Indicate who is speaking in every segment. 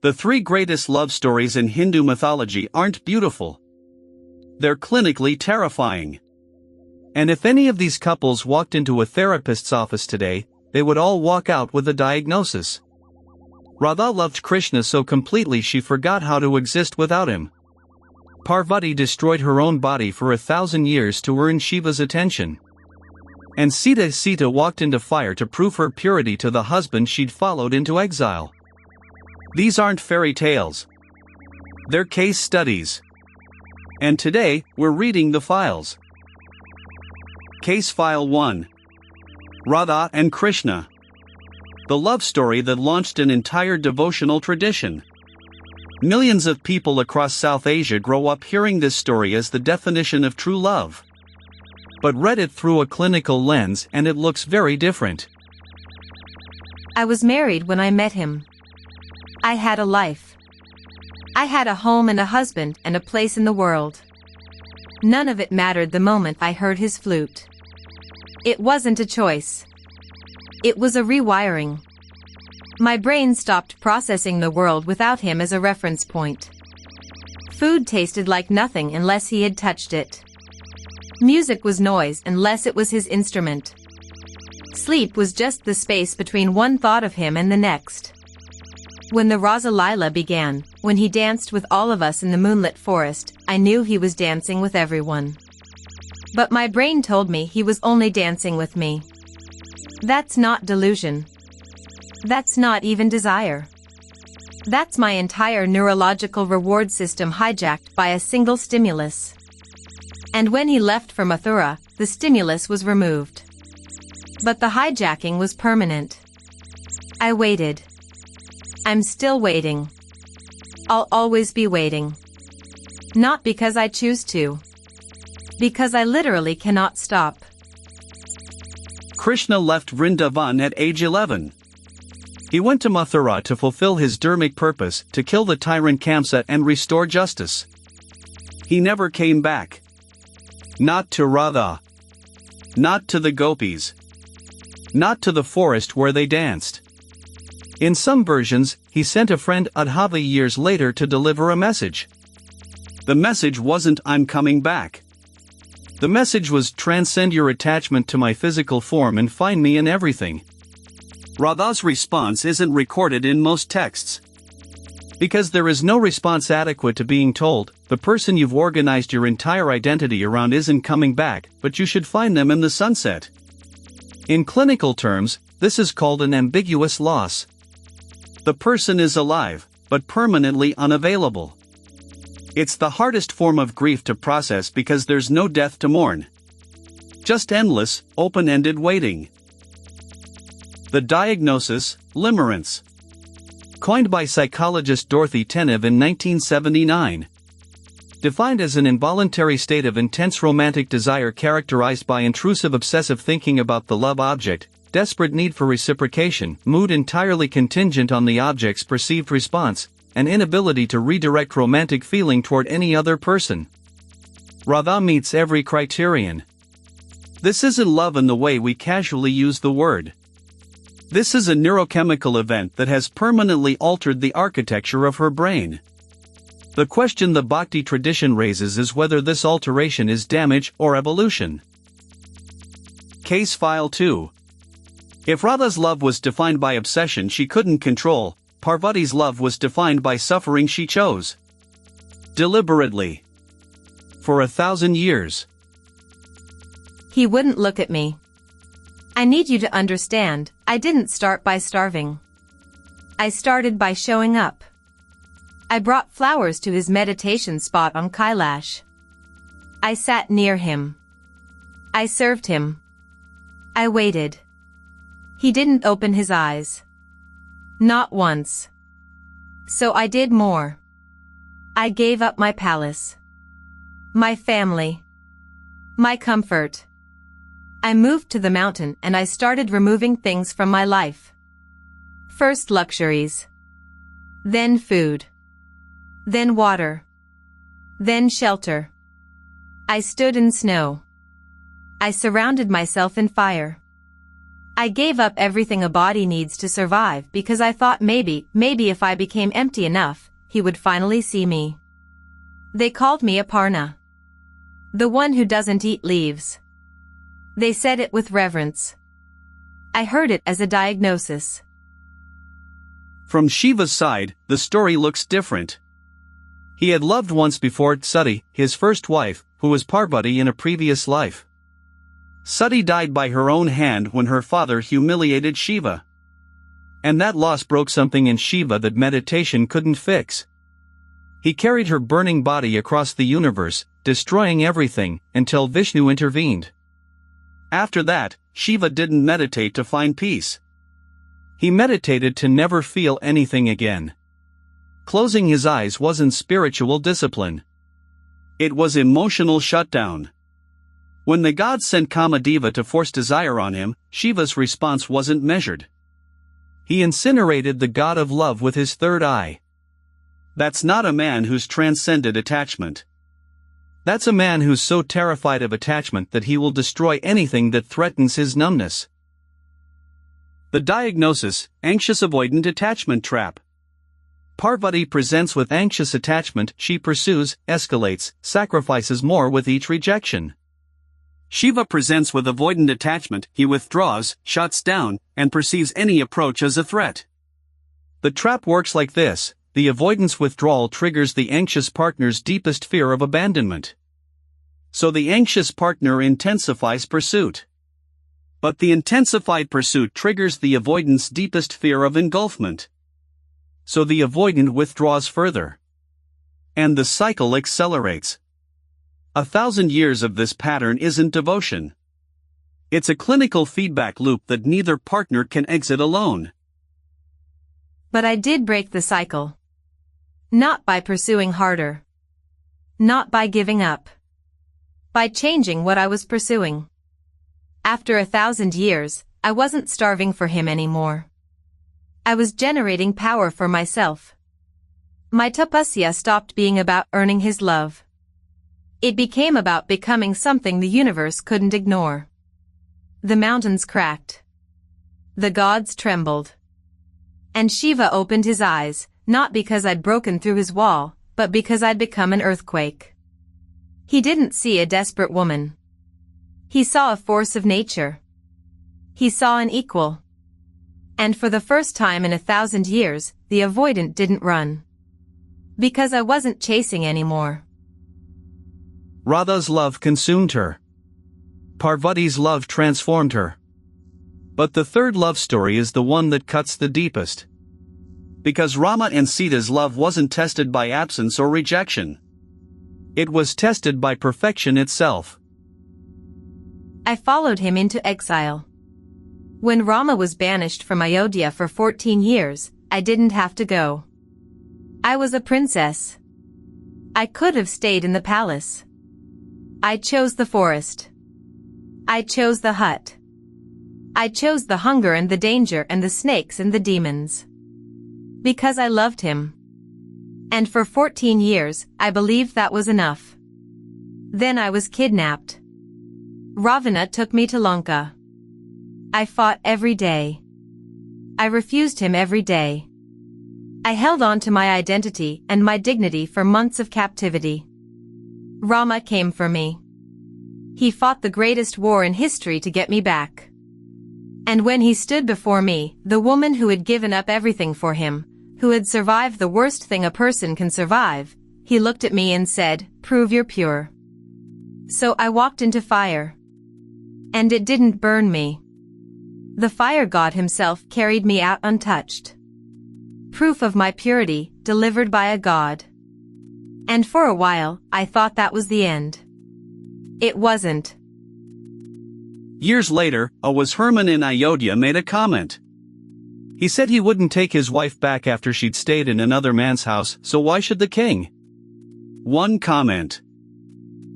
Speaker 1: The three greatest love stories in Hindu mythology aren't beautiful. They're clinically terrifying. And if any of these couples walked into a therapist's office today, they would all walk out with a diagnosis. Radha loved Krishna so completely she forgot how to exist without him. Parvati destroyed her own body for 1,000 years to earn Shiva's attention. And Sita walked into fire to prove her purity to the husband she'd followed into exile. These aren't fairy tales. They're case studies. And today, we're reading the files. Case File 1. Radha and Krishna. The love story that launched an entire devotional tradition. Millions of people across South Asia grow up hearing this story as the definition of true love. But read it through a clinical lens and it looks very different.
Speaker 2: I was married when I met him. I had a life. I had a home and a husband and a place in the world. None of it mattered the moment I heard his flute. It wasn't a choice. It was a rewiring. My brain stopped processing the world without him as a reference point. Food tasted like nothing unless he had touched it. Music was noise unless it was his instrument. Sleep was just the space between one thought of him and the next. When the Rasa Lila began, when he danced with all of us in the moonlit forest, I knew he was dancing with everyone. But my brain told me he was only dancing with me. That's not delusion. That's not even desire. That's my entire neurological reward system hijacked by a single stimulus. And when he left for Mathura, the stimulus was removed. But the hijacking was permanent. I waited. I'm still waiting. I'll always be waiting. Not because I choose to. Because I literally cannot stop.
Speaker 1: Krishna left Vrindavan at age 11. He went to Mathura to fulfill his dharmic purpose, to kill the tyrant Kamsa and restore justice. He never came back. Not to Radha. Not to the gopis. Not to the forest where they danced. In some versions, he sent a friend Adhava years later to deliver a message. The message wasn't "I'm coming back." The message was "Transcend your attachment to my physical form and find me in everything." Radha's response isn't recorded in most texts. Because there is no response adequate to being told, the person you've organized your entire identity around isn't coming back, but you should find them in the sunset. In clinical terms, this is called an ambiguous loss. The person is alive, but permanently unavailable. It's the hardest form of grief to process because there's no death to mourn. Just endless, open-ended waiting. The diagnosis, limerence. Coined by psychologist Dorothy Tenev in 1979. Defined as an involuntary state of intense romantic desire characterized by intrusive obsessive thinking about the love object, desperate need for reciprocation, mood entirely contingent on the object's perceived response, and inability to redirect romantic feeling toward any other person. Radha meets every criterion. This isn't love in the way we casually use the word. This is a neurochemical event that has permanently altered the architecture of her brain. The question the Bhakti tradition raises is whether this alteration is damage or evolution. Case File 2. If Radha's love was defined by obsession she couldn't control, Parvati's love was defined by suffering she chose. Deliberately. For 1,000 years.
Speaker 2: He wouldn't look at me. I need you to understand, I didn't start by starving. I started by showing up. I brought flowers to his meditation spot on Kailash. I sat near him. I served him. I waited. He didn't open his eyes. Not once. So I did more. I gave up my palace. My family. My comfort. I moved to the mountain and I started removing things from my life. First luxuries. Then food. Then water. Then shelter. I stood in snow. I surrounded myself in fire. I gave up everything a body needs to survive because I thought maybe if I became empty enough, he would finally see me. They called me Aparna. The one who doesn't eat leaves. They said it with reverence. I heard it as a diagnosis.
Speaker 1: From Shiva's side, the story looks different. He had loved once before Sati, his first wife, who was Parvati in a previous life. Sati died by her own hand when her father humiliated Shiva. And that loss broke something in Shiva that meditation couldn't fix. He carried her burning body across the universe, destroying everything, until Vishnu intervened. After that, Shiva didn't meditate to find peace. He meditated to never feel anything again. Closing his eyes wasn't spiritual discipline. It was emotional shutdown. When the gods sent Kamadeva to force desire on him, Shiva's response wasn't measured. He incinerated the god of love with his third eye. That's not a man who's transcended attachment. That's a man who's so terrified of attachment that he will destroy anything that threatens his numbness. The diagnosis: anxious-avoidant attachment trap. Parvati presents with anxious attachment, she pursues, escalates, sacrifices more with each rejection. Shiva presents with avoidant attachment, he withdraws, shuts down, and perceives any approach as a threat. The trap works like this: the avoidance withdrawal triggers the anxious partner's deepest fear of abandonment. So the anxious partner intensifies pursuit. But the intensified pursuit triggers the avoidant's deepest fear of engulfment. So the avoidant withdraws further. And the cycle accelerates. 1,000 years of this pattern isn't devotion. It's a clinical feedback loop that neither partner can exit alone.
Speaker 2: But I did break the cycle. Not by pursuing harder. Not by giving up. By changing what I was pursuing. After 1,000 years, I wasn't starving for him anymore. I was generating power for myself. My tapasya stopped being about earning his love. It became about becoming something the universe couldn't ignore. The mountains cracked. The gods trembled. And Shiva opened his eyes, not because I'd broken through his wall, but because I'd become an earthquake. He didn't see a desperate woman. He saw a force of nature. He saw an equal. And for the first time in 1,000 years, the avoidant didn't run. Because I wasn't chasing anymore.
Speaker 1: Radha's love consumed her. Parvati's love transformed her. But the third love story is the one that cuts the deepest. Because Rama and Sita's love wasn't tested by absence or rejection. It was tested by perfection itself.
Speaker 2: I followed him into exile. When Rama was banished from Ayodhya for 14 years, I didn't have to go. I was a princess. I could have stayed in the palace. I chose the forest. I chose the hut. I chose the hunger and the danger and the snakes and the demons. Because I loved him. And for 14 years, I believed that was enough. Then I was kidnapped. Ravana took me to Lanka. I fought every day. I refused him every day. I held on to my identity and my dignity for months of captivity. Rama came for me. He fought the greatest war in history to get me back. And when he stood before me, the woman who had given up everything for him, who had survived the worst thing a person can survive, he looked at me and said, "Prove you're pure." So I walked into fire. And it didn't burn me. The fire god himself carried me out untouched. Proof of my purity, delivered by a god. And for a while, I thought that was the end. It wasn't.
Speaker 1: Years later, Herman in Ayodhya made a comment. He said he wouldn't take his wife back after she'd stayed in another man's house, so why should the king? One comment.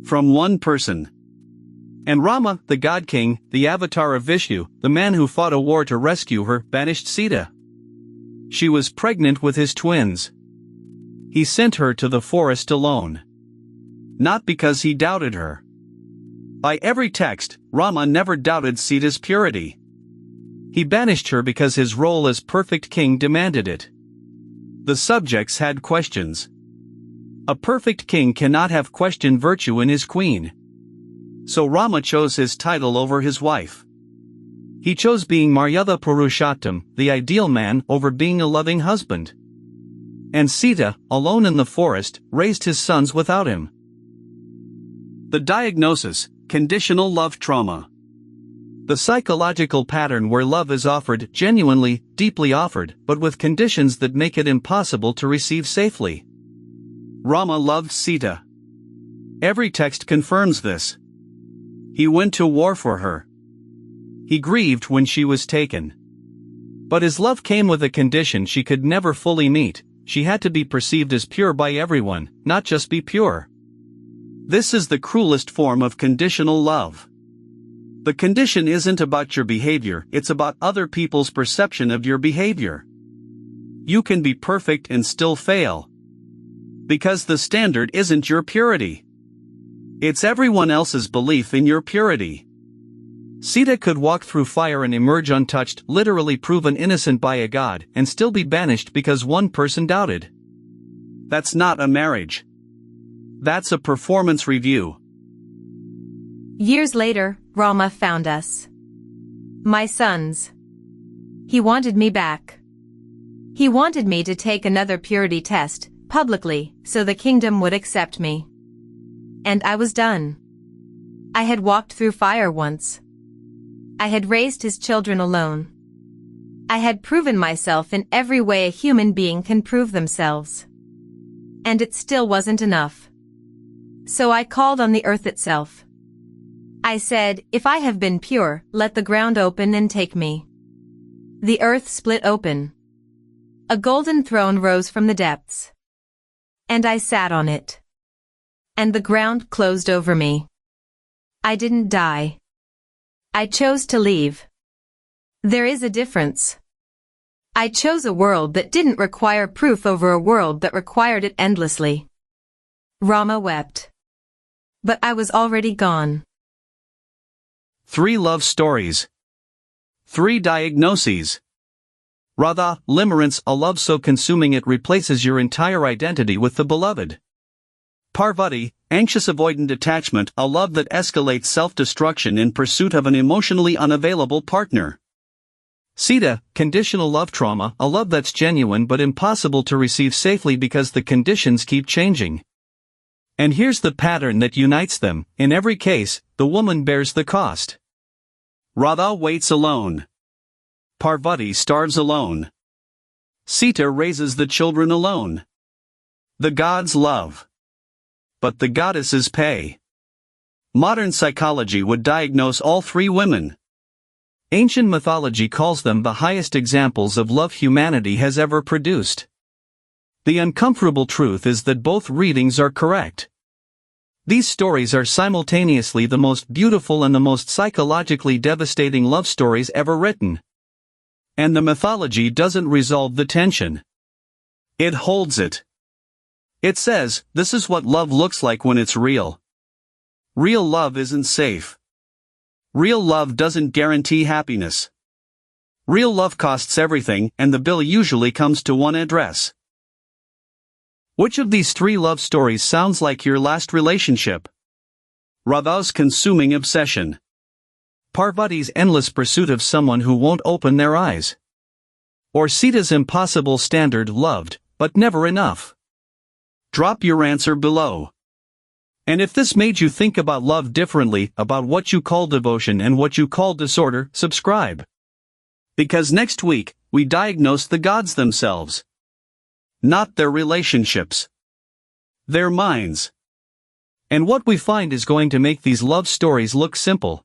Speaker 1: From one person. And Rama, the god king, the avatar of Vishnu, the man who fought a war to rescue her, banished Sita. She was pregnant with his twins. He sent her to the forest alone. Not because he doubted her. By every text, Rama never doubted Sita's purity. He banished her because his role as perfect king demanded it. The subjects had questions. A perfect king cannot have questioned virtue in his queen. So Rama chose his title over his wife. He chose being Maryada Purushottam, the ideal man, over being a loving husband. And Sita, alone in the forest, raised his sons without him. The diagnosis: conditional love trauma. The psychological pattern where love is offered, genuinely, deeply offered, but with conditions that make it impossible to receive safely. Rama loved Sita. Every text confirms this. He went to war for her. He grieved when she was taken. But his love came with a condition she could never fully meet: she had to be perceived as pure by everyone, not just be pure. This is the cruelest form of conditional love. The condition isn't about your behavior, it's about other people's perception of your behavior. You can be perfect and still fail. Because the standard isn't your purity. It's everyone else's belief in your purity. Sita could walk through fire and emerge untouched, literally proven innocent by a god, and still be banished because one person doubted. That's not a marriage. That's a performance review.
Speaker 2: Years later, Rama found us. My sons. He wanted me back. He wanted me to take another purity test, publicly, so the kingdom would accept me. And I was done. I had walked through fire once. I had raised his children alone. I had proven myself in every way a human being can prove themselves. And it still wasn't enough. So I called on the earth itself. I said, if I have been pure, let the ground open and take me. The earth split open. A golden throne rose from the depths. And I sat on it. And the ground closed over me. I didn't die. I chose to leave. There is a difference. I chose a world that didn't require proof over a world that required it endlessly. Rama wept. But I was already gone.
Speaker 1: 3 love stories. 3 diagnoses. Radha, Limerence, a love so consuming it replaces your entire identity with the beloved. Parvati, anxious-avoidant attachment, a love that escalates self-destruction in pursuit of an emotionally unavailable partner. Sita, conditional love trauma, a love that's genuine but impossible to receive safely because the conditions keep changing. And here's the pattern that unites them: in every case, the woman bears the cost. Radha waits alone. Parvati starves alone. Sita raises the children alone. The gods love. But the goddesses pay. Modern psychology would diagnose all 3 women. Ancient mythology calls them the highest examples of love humanity has ever produced. The uncomfortable truth is that both readings are correct. These stories are simultaneously the most beautiful and the most psychologically devastating love stories ever written. And the mythology doesn't resolve the tension. It holds it. It says, this is what love looks like when it's real. Real love isn't safe. Real love doesn't guarantee happiness. Real love costs everything, and the bill usually comes to one address. Which of these 3 love stories sounds like your last relationship? Radha's consuming obsession. Parvati's endless pursuit of someone who won't open their eyes. Or Sita's impossible standard: loved, but never enough. Drop your answer below. And if this made you think about love differently, about what you call devotion and what you call disorder, subscribe. Because next week, we diagnose the gods themselves. Not their relationships. Their minds. And what we find is going to make these love stories look simple,